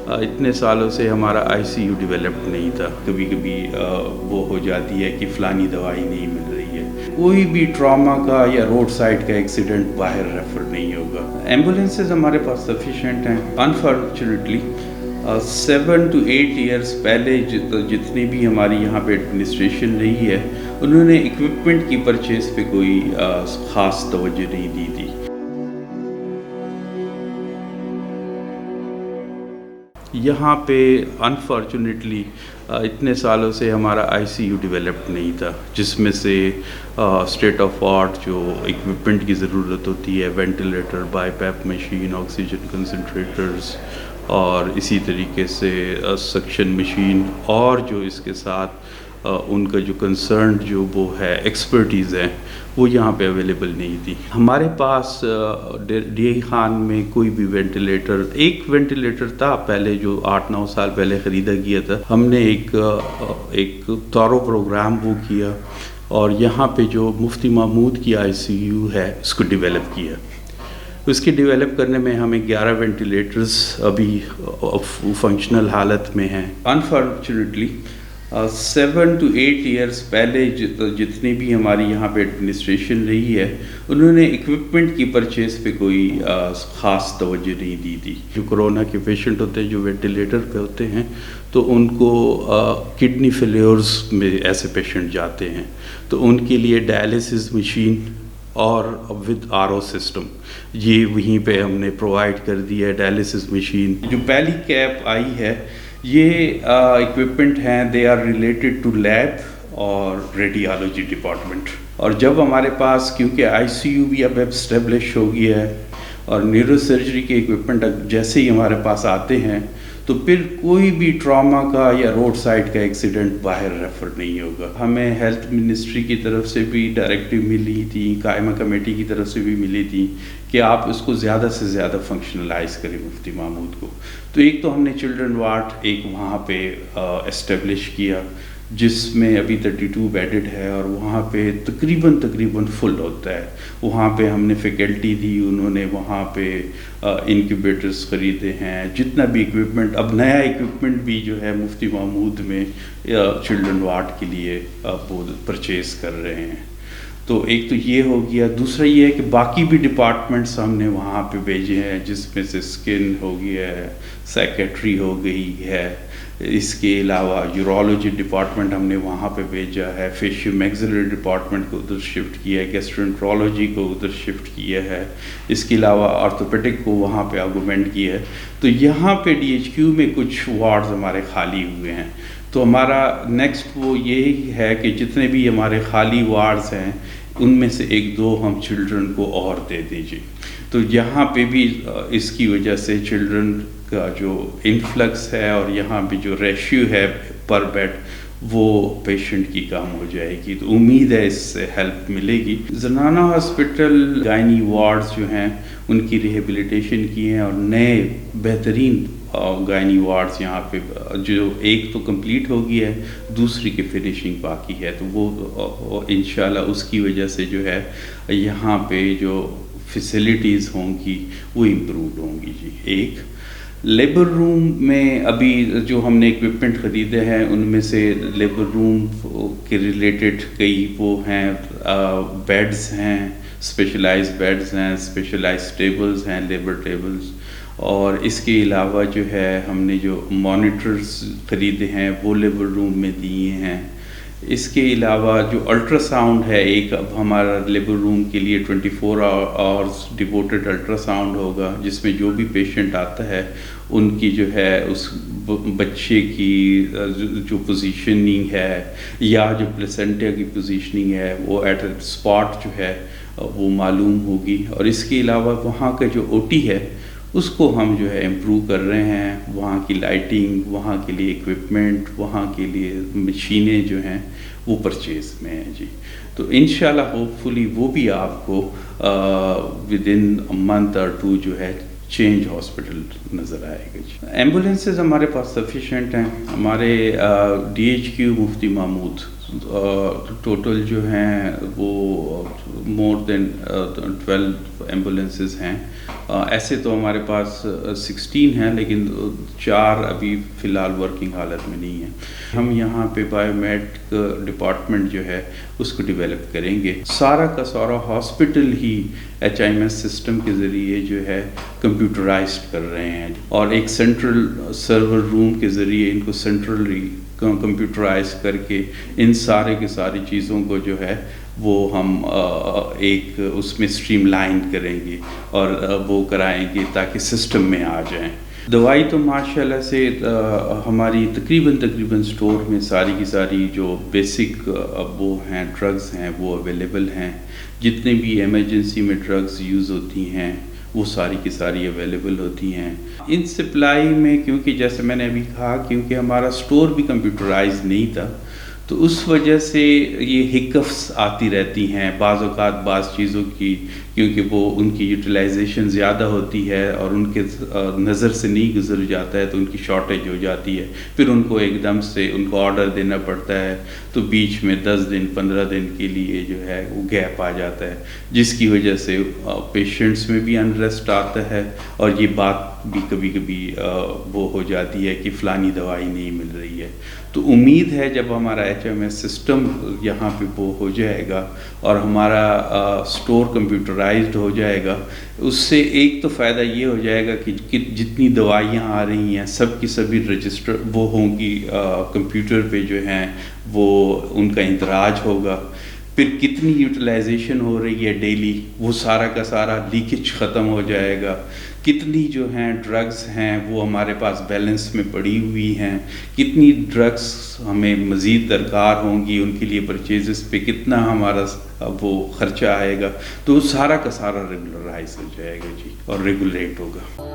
اتنے سالوں سے ہمارا آئی سی یو ڈیولپڈ نہیں تھا. کبھی کبھی وہ ہو جاتی ہے کہ فلانی دوائی نہیں مل رہی ہے. کوئی بھی ٹراما کا یا روڈ سائڈ کا ایکسیڈنٹ باہر ریفر نہیں ہوگا. ایمبولینسز ہمارے پاس سفیشینٹ ہیں. انفارچونیٹلی 7 to 8 ایئرس پہلے جتنی بھی ہماری یہاں پہ ایڈمنسٹریشن رہی ہے انہوں نے اکوپمنٹ کی پرچیز پہ کوئی خاص توجہ نہیں دی تھی. یہاں پہ انفارچونیٹلی اتنے سالوں سے ہمارا آئی سی یو ڈیولپڈ نہیں تھا، جس میں سے اسٹیٹ آف آرٹ جو اکوپمنٹ کی ضرورت ہوتی ہے، ventilator, BiPAP machine, oxygen concentrators, اور اسی طریقے سے سکشن مشین، اور جو اس کے ساتھ ان کا جو کنسرنڈ جو وہ ہے ایکسپرٹیز ہے وہ یہاں پہ اویلیبل نہیں تھی. ہمارے پاس ڈی آئی خان میں کوئی بھی وینٹیلیٹر، ایک وینٹیلیٹر تھا پہلے جو 8-9 سال پہلے خریدا گیا تھا. ہم نے ایک تارو پروگرام وہ کیا اور یہاں پہ جو مفتی محمود کی آئی سی یو ہے اس کو ڈیولپ کیا. اس کے ڈیولپ کرنے میں ہمیں 11 وینٹیلیٹرز ابھی فنکشنل حالت میں ہیں. انفارچونیٹلی 7 to 8 ایئرس پہلے جتنی بھی ہماری یہاں پہ ایڈمنسٹریشن رہی ہے انہوں نے اکوپمنٹ کی پرچیز پہ کوئی خاص توجہ نہیں دی تھی. جو کرونا کے پیشنٹ ہوتے ہیں جو وینٹیلیٹر پہ ہوتے ہیں تو ان کو کڈنی فیلیورز میں ایسے پیشنٹ جاتے ہیں تو ان کے لیے ڈائلسس مشین اور ود آر او سسٹم یہ وہیں پہ ہم نے پرووائڈ کر دیا ہے. ڈائلسس مشین جو پہلی کیپ آئی ہے یہ اکوپمنٹ ہیں، they are related to lab اور ریڈیالوجی ڈپارٹمنٹ. اور جب ہمارے پاس کیونکہ آئی سی یو بھی اب اسٹیبلش ہو گیا ہے اور نیورو سرجری کے اکوپمنٹ جیسے ہی ہمارے پاس آتے ہیں تو پھر کوئی بھی ٹراما کا یا روڈ سائڈ کا ایکسیڈنٹ باہر ریفر نہیں ہوگا. ہمیں ہیلتھ منسٹری کی طرف سے بھی ڈائریکٹیو ملی تھی، قائمہ کمیٹی کی طرف سے بھی ملی تھی کہ آپ اس کو زیادہ سے زیادہ فنکشنلائز کریں مفتی محمود کو. تو ایک تو ہم نے چلڈرن وارڈ ایک وہاں پہ اسٹیبلش کیا جس میں ابھی 32 بیڈڈ ہے اور وہاں پہ تقریباً فل ہوتا ہے. وہاں پہ ہم نے فیکلٹی دی، انہوں نے وہاں پہ انکیوبیٹرز خریدے ہیں، جتنا بھی اکوپمنٹ، اب نیا اکوپمنٹ بھی جو ہے مفتی محمود میں چلڈرن وارڈ کے لیے وہ پرچیز کر رہے ہیں. تو ایک تو یہ ہو گیا. دوسرا یہ ہے کہ باقی بھی ڈپارٹمنٹس ہم نے وہاں پہ بھیجے ہیں جس میں سے اسکن ہو گیا ہے، سائکیٹری ہو گئی ہے، اس کے علاوہ یورولوجی ڈپارٹمنٹ ہم نے وہاں پہ بھیجا ہے، فیشیو میگزلری ڈپارٹمنٹ کو ادھر شفٹ کیا ہے، گیسٹرونٹرولوجی کو ادھر شفٹ کیا ہے، اس کے علاوہ آرتھوپیڈک کو وہاں پہ آگومنٹ کیا ہے. تو یہاں پہ ڈی ایچ کیو میں کچھ وارڈز ہمارے خالی ہوئے ہیں. تو ہمارا نیکسٹ وہ یہی ہے کہ جتنے بھی ہمارے خالی وارڈز ہیں ان میں سے 1-2 ہم چلڈرن کو اور دے دیجیے. تو یہاں پہ بھی اس کی وجہ سے چلڈرن کا جو انفلکس ہے اور یہاں پہ جو ریشیو ہے پر بیڈ وہ پیشنٹ کی کم ہو جائے گی. تو امید ہے اس سے ہیلپ ملے گی. زنانہ ہاسپٹل گائنی وارڈز جو ہیں ان کی ریہیبلیٹیشن کی ہیں اور نئے بہترین گائنی وارڈز یہاں پہ جو ایک تو کمپلیٹ ہو گئی ہے، دوسری کی فنیشنگ باقی ہے. تو وہ انشاءاللہ اس کی وجہ سے جو ہے یہاں پہ جو فیسلٹیز ہوں گی وہ امپروو ہوں گی. جی ایک لیبر روم میں ابھی جو ہم نے اکوپمنٹ خریدے ہیں ان میں سے لیبر روم کے ریلیٹڈ کئی وہ ہیں، بیڈز ہیں، اسپیشلائز بیڈز ہیں، اسپیشلائز ٹیبلز ہیں، لیبر ٹیبلز. اور اس کے علاوہ جو ہے ہم نے جو مانیٹرز خریدے ہیں وہ لیبر روم میں دیے ہیں. اس کے علاوہ جو الٹرا ساؤنڈ ہے ایک اب ہمارا لیبر روم کے لیے 24 آورز ڈیووٹڈ الٹرا ساؤنڈ ہوگا جس میں جو بھی پیشنٹ آتا ہے ان کی جو ہے اس بچے کی جو پوزیشننگ ہے یا جو پلیسنٹا کی پوزیشننگ ہے وہ ایٹ اے اسپاٹ جو ہے وہ معلوم ہوگی. اور اس کے علاوہ وہاں کا جو او ٹی ہے اس کو ہم جو ہے امپروو کر رہے ہیں. وہاں کی لائٹنگ، وہاں کے لیے اکوپمنٹ، وہاں کے لیے مشینیں جو ہیں وہ پرچیز میں ہیں. جی تو انشاءاللہ ہوپ فلی وہ بھی آپ کو ود ان منتھ اور 2 جو ہے چینج ہاسپٹل نظر آئے گا. جی ایمبولینسز ہمارے پاس سفیشینٹ ہیں. ہمارے ڈی ایچ کیو مفتی محمود ٹوٹل جو ہیں وہ مور دین 12 ایمبولینسز ہیں. ایسے تو ہمارے پاس 16 ہیں لیکن 4 ابھی فی الحال ورکنگ حالت میں نہیں ہیں. ہم یہاں پہ بایو میڈ ڈپارٹمنٹ جو ہے اس کو ڈیولپ کریں گے. سارا کا سارا ہاسپٹل ہی HIMS سسٹم کے ذریعے جو ہے کمپیوٹرائزڈ کر رہے ہیں اور ایک سینٹرل سرور روم کے ذریعے ان کو سینٹرلی کمپیوٹرائز کر کے ان سارے کے ساری چیزوں کو جو ہے وہ ہم ایک اس میں اسٹریم لائن کریں گے اور وہ کرائیں گے تاکہ سسٹم میں آ جائیں. دوائی تو ماشاء اللہ سے ہماری تقریباً اسٹور میں ساری کی ساری جو بیسک وہ ہیں ڈرگز ہیں وہ اویلیبل ہیں. جتنے بھی ایمرجنسی میں ڈرگز یوز ہوتی ہیں وہ ساری کی ساری اویلیبل ہوتی ہیں. ان سپلائی میں کیونکہ جیسے میں نے ابھی کہا کیونکہ ہمارا اسٹور بھی کمپیوٹرائز نہیں تھا تو اس وجہ سے یہ ہکفس آتی رہتی ہیں بعض اوقات بعض چیزوں کی, کیونکہ وہ ان کی یوٹیلائزیشن زیادہ ہوتی ہے اور ان کے نظر سے نہیں گزر جاتا ہے تو ان کی شارٹیج ہو جاتی ہے. پھر ان کو ایک دم سے ان کو آرڈر دینا پڑتا ہے تو بیچ میں 10 دن 15 دن کے لیے جو ہے وہ گیپ آ جاتا ہے جس کی وجہ سے پیشنٹس میں بھی انریسٹ آتا ہے اور یہ بات بھی کبھی کبھی وہ ہو جاتی ہے کہ فلانی دوائی نہیں مل رہی ہے. تو امید ہے جب ہمارا HIMS سسٹم یہاں پہ وہ ہو جائے گا اور ہمارا اسٹور کمپیوٹرائزڈ ہو جائے گا, اس سے ایک تو فائدہ یہ ہو جائے گا کہ جتنی دوائیاں آ رہی ہیں سب کی سبھی رجسٹر وہ ہوں گی کمپیوٹر پہ جو ہیں وہ ان کا اندراج ہوگا. پھر کتنی یوٹیلائزیشن ہو رہی ہے ڈیلی وہ سارا کا سارا لیکیج ختم ہو جائے گا. کتنی جو ہیں ڈرگز ہیں وہ ہمارے پاس بیلنس میں پڑی ہوئی ہیں, کتنی ڈرگز ہمیں مزید درکار ہوں گی ان کے لیے پرچیزز پہ کتنا ہمارا وہ خرچہ آئے گا, تو سارا کا سارا ریگولرائز ہو جائے گا جی اور ریگولیٹ ہوگا.